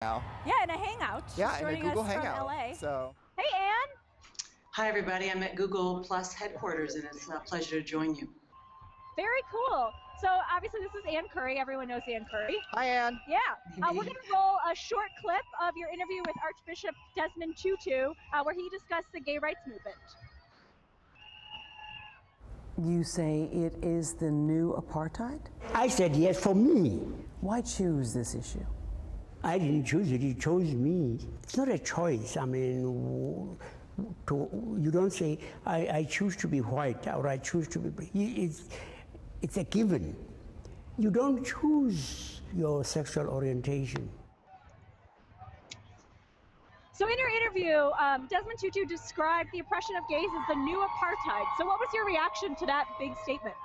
now. Yeah, in a hangout. Yeah, She's in a joining Google us from Hangout. LA. So. Hey, Ann. Hi, everybody. I'm at Google Plus headquarters, and it's a pleasure to join you. Very cool. So obviously this is Ann Curry. Everyone knows Ann Curry. Hi, Ann. Yeah. We're going to roll a short clip of your interview with Archbishop Desmond Tutu, where he discussed the gay rights movement. You say it is the new apartheid? I said yes for me. Why choose this issue? I didn't choose it, it chose me. It's not a choice. I mean, you don't say, I choose to be white or I choose to be black. It's a given. You don't choose your sexual orientation. So in your interview, Desmond Tutu described the oppression of gays as the new apartheid. So what was your reaction to that big statement?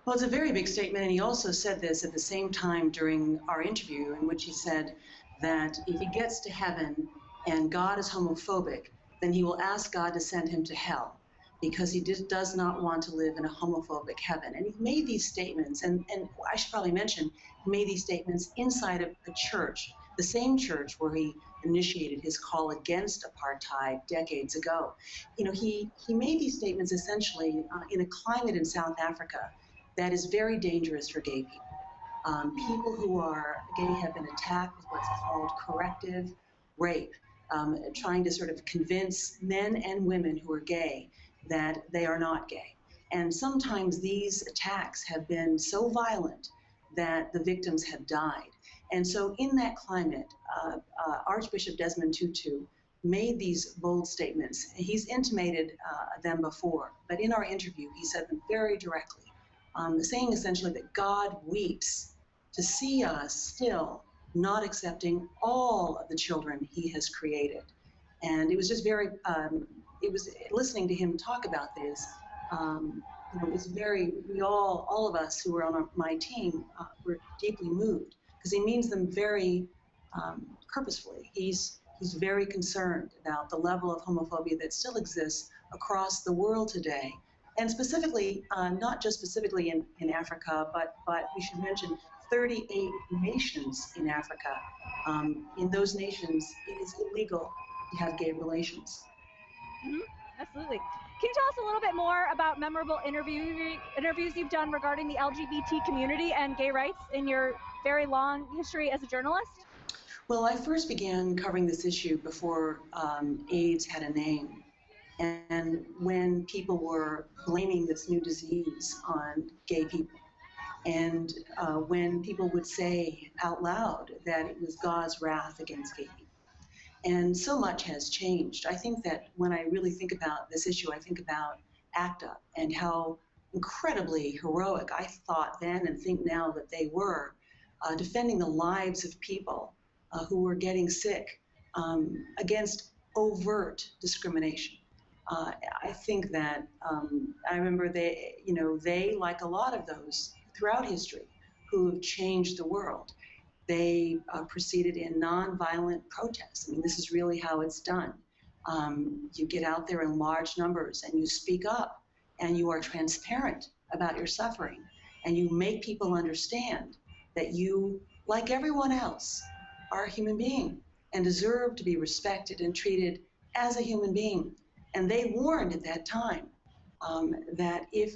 Well, it's a very big statement, and he also said this at the same time during our interview, in which he said that if he gets to heaven and God is homophobic, then he will ask God to send him to hell, because he does not want to live in a homophobic heaven. And he made these statements, and I should probably mention, he made these statements inside of a church, the same church where he initiated his call against apartheid decades ago. You know, he made these statements essentially in a climate in South Africa that is very dangerous for gay people. People who are gay have been attacked with what's called corrective rape, trying to sort of convince men and women who are gay that they are not gay. And sometimes these attacks have been so violent that the victims have died. And so in that climate, Archbishop Desmond Tutu made these bold statements. He's intimated them before, but in our interview, he said them very directly, saying essentially that God weeps to see us still not accepting all of the children he has created. And it was just very, it was listening to him talk about this, it was very, all of us who were on my team were deeply moved, because he means them very purposefully. He's very concerned about the level of homophobia that still exists across the world today. And specifically, not just specifically in Africa, but we should mention 38 nations in Africa. In those nations, it is illegal to have gay relations. Mm-hmm. Absolutely. Can you tell us a little bit more about memorable interviews you've done regarding the LGBT community and gay rights in your very long history as a journalist? Well, I first began covering this issue before AIDS had a name. And when people were blaming this new disease on gay people, and when people would say out loud that it was God's wrath against gay people. And so much has changed. I think that when I really think about this issue, I think about ACT UP and how incredibly heroic I thought then and think now that they were, defending the lives of people who were getting sick against overt discrimination. I think that I remember they, like a lot of those throughout history who have changed the world, they proceeded in nonviolent protests. I mean, this is really how it's done. You get out there in large numbers and you speak up and you are transparent about your suffering and you make people understand that you, like everyone else, are a human being and deserve to be respected and treated as a human being. And they warned at that time that if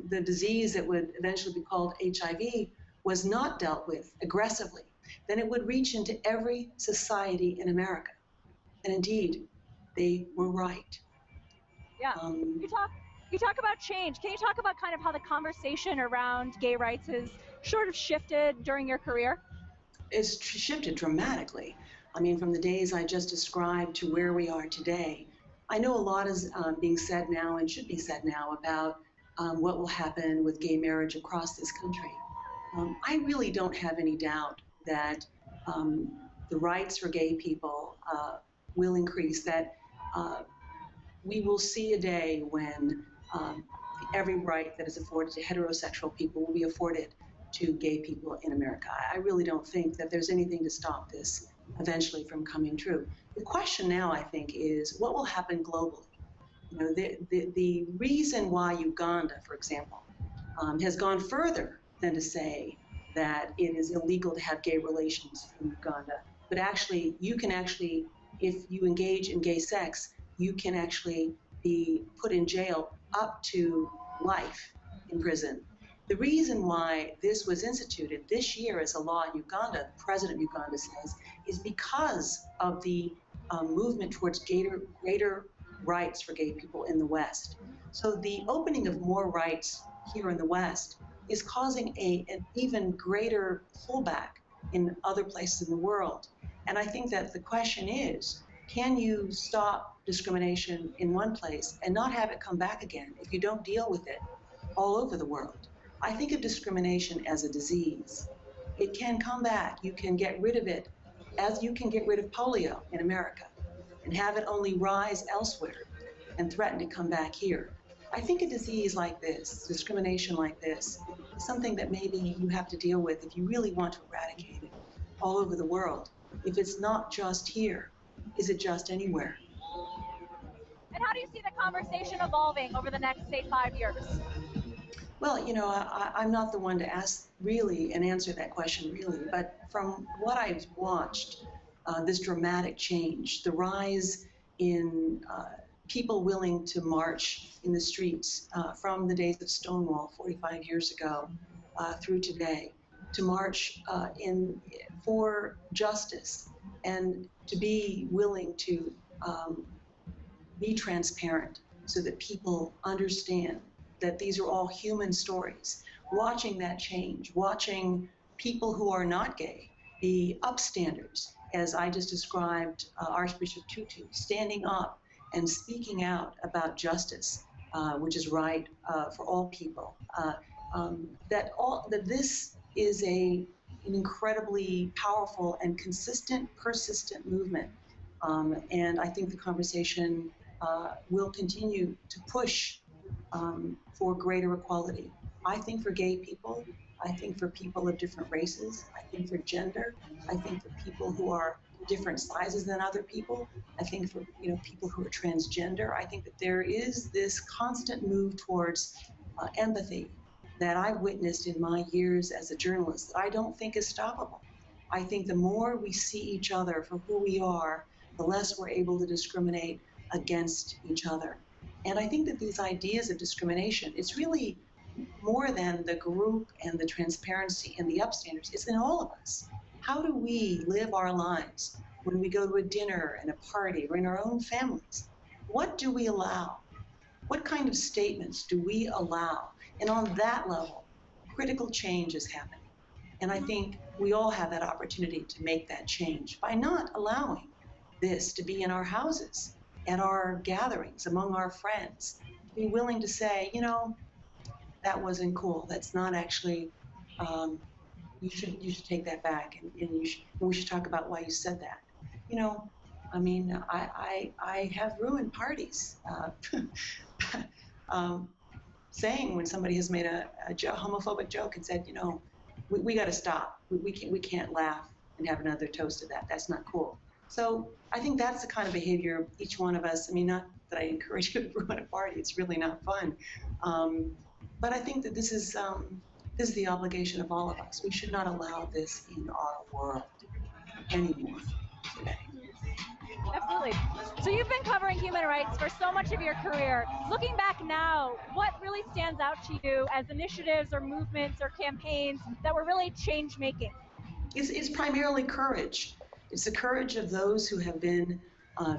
the disease that would eventually be called HIV was not dealt with aggressively, then it would reach into every society in America. And indeed, they were right. Yeah. You talk about change. Can you talk about kind of how the conversation around gay rights has sort of shifted during your career? It's shifted dramatically. I mean, from the days I just described to where we are today. I know a lot is being said now and should be said now about what will happen with gay marriage across this country. I really don't have any doubt that the rights for gay people will increase, that we will see a day when every right that is afforded to heterosexual people will be afforded to gay people in America. I really don't think that there's anything to stop this eventually from coming true. The question now, I think, is what will happen globally? The reason why Uganda, for example, has gone further than to say that it is illegal to have gay relations in Uganda. But actually, if you engage in gay sex, you can actually be put in jail up to life in prison. The reason why this was instituted this year as a law in Uganda, the president of Uganda says, is because of the movement towards greater rights for gay people in the West. So the opening of more rights here in the West is causing an even greater pullback in other places in the world. And I think that the question is, can you stop discrimination in one place and not have it come back again if you don't deal with it all over the world? I think of discrimination as a disease. It can come back. You can get rid of it as you can get rid of polio in America and have it only rise elsewhere and threaten to come back here. I think a disease like this, discrimination like this, is something that maybe you have to deal with if you really want to eradicate it all over the world. If it's not just here, is it just anywhere? And how do you see the conversation evolving over the next, say, 5 years? Well, you know, I'm not the one to ask really and answer that question really, but from what I've watched, this dramatic change, the rise in people willing to march in the streets from the days of Stonewall 45 years ago through today, to march for justice and to be willing to be transparent so that people understand that these are all human stories. Watching that change, watching people who are not gay be upstanders, as I just described Archbishop Tutu, standing up and speaking out about justice, which is right for all people. That this is an incredibly powerful and consistent, persistent movement. And I think the conversation will continue to push for greater equality. I think for gay people, I think for people of different races, I think for gender, I think for people who are different sizes than other people, I think for people who are transgender, I think that there is this constant move towards empathy that I've witnessed in my years as a journalist that I don't think is stoppable. I think the more we see each other for who we are, the less we're able to discriminate against each other. And I think that these ideas of discrimination, it's really more than the group and the transparency and the upstanders. It's in all of us. How do we live our lives when we go to a dinner and a party or in our own families? What do we allow? What kind of statements do we allow? And on that level, critical change is happening. And I think we all have that opportunity to make that change by not allowing this to be in our houses, at our gatherings, among our friends, to be willing to say, that wasn't cool. That's not actually, you should take that back, and we should talk about why you said that. I have ruined parties, saying when somebody has made a homophobic joke and said, we got to stop. We can't laugh and have another toast of that. That's not cool. So I think that's the kind of behavior each one of us, not that I encourage you to ruin a party, it's really not fun. But I think that this is the obligation of all of us. We should not allow this in our world anymore today. Absolutely. So you've been covering human rights for so much of your career. Looking back now, what really stands out to you as initiatives or movements or campaigns that were really change-making? It's primarily courage. It's the courage of those who have been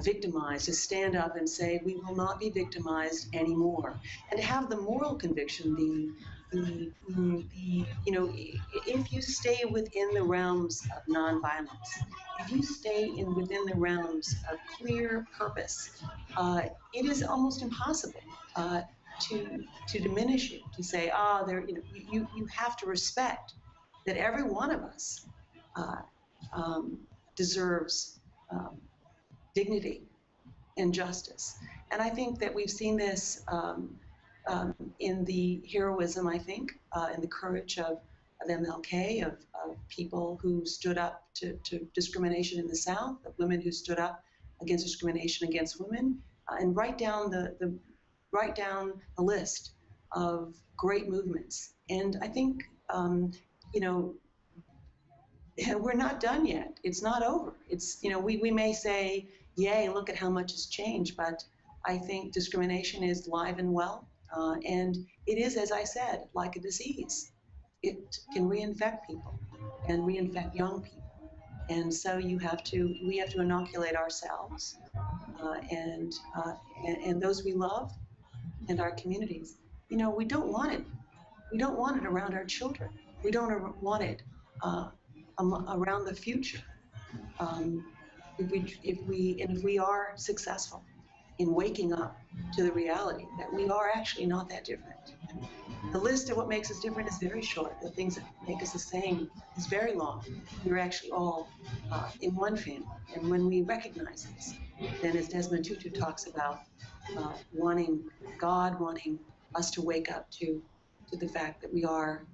victimized to stand up and say, we will not be victimized anymore. And to have the moral conviction, if you stay within the realms of nonviolence, if you stay within the realms of clear purpose, it is almost impossible to diminish it, to say, you have to respect that every one of us deserves dignity and justice. And I think that we've seen this in the heroism, I think, and the courage of MLK, of people who stood up to discrimination in the South, of women who stood up against discrimination against women, and write down the list of great movements. And I think we're not done yet. It's not over. It's, we may say, yay, look at how much has changed, but I think discrimination is live and well. And it is, as I said, like a disease. It can reinfect people and reinfect young people. And so we have to inoculate ourselves and those we love and our communities. We don't want it. We don't want it around our children. We don't want it around the future. If we are successful in waking up to the reality that we are actually not that different. The list of what makes us different is very short. The things that make us the same is very long. We're actually all in one family. And when we recognize this, then as Desmond Tutu talks about, wanting us to wake up to the fact that we are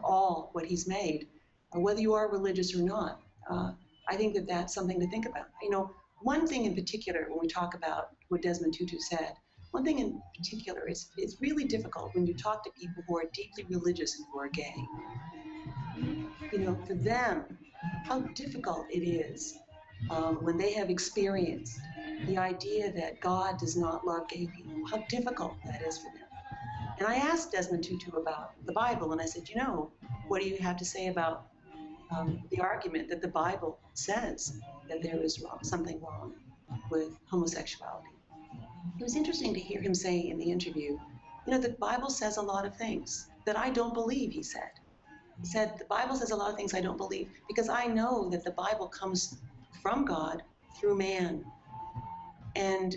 all what he's made, whether you are religious or not. I think that that's something to think about. One thing in particular, when we talk about what Desmond Tutu said, one thing in particular is it's really difficult when you talk to people who are deeply religious and who are gay. For them, how difficult it is when they have experienced the idea that God does not love gay people, how difficult that is for them. And I asked Desmond Tutu about the Bible, and I said, what do you have to say about the argument that the Bible says that there is something wrong with homosexuality? It was interesting to hear him say in the interview, the Bible says a lot of things that I don't believe, he said. He said, the Bible says a lot of things I don't believe because I know that the Bible comes from God through man. And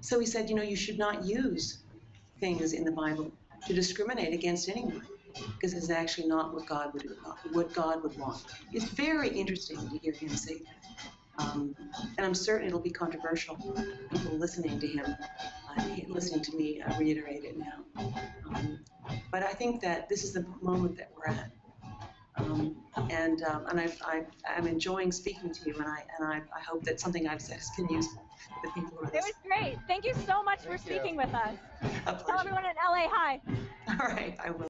so he said, you should not use things in the Bible to discriminate against anyone because it's actually not what God would want. It's very interesting to hear him say that. And I'm certain it'll be controversial. People listening to him, listening to me reiterate it now. But I think that this is the moment that we're at. And I'm enjoying speaking to you, and I hope that something I've said has been useful to the people who are listening. It was great. Thank you so much for speaking with us. A pleasure. Tell everyone in LA hi. All right, I will.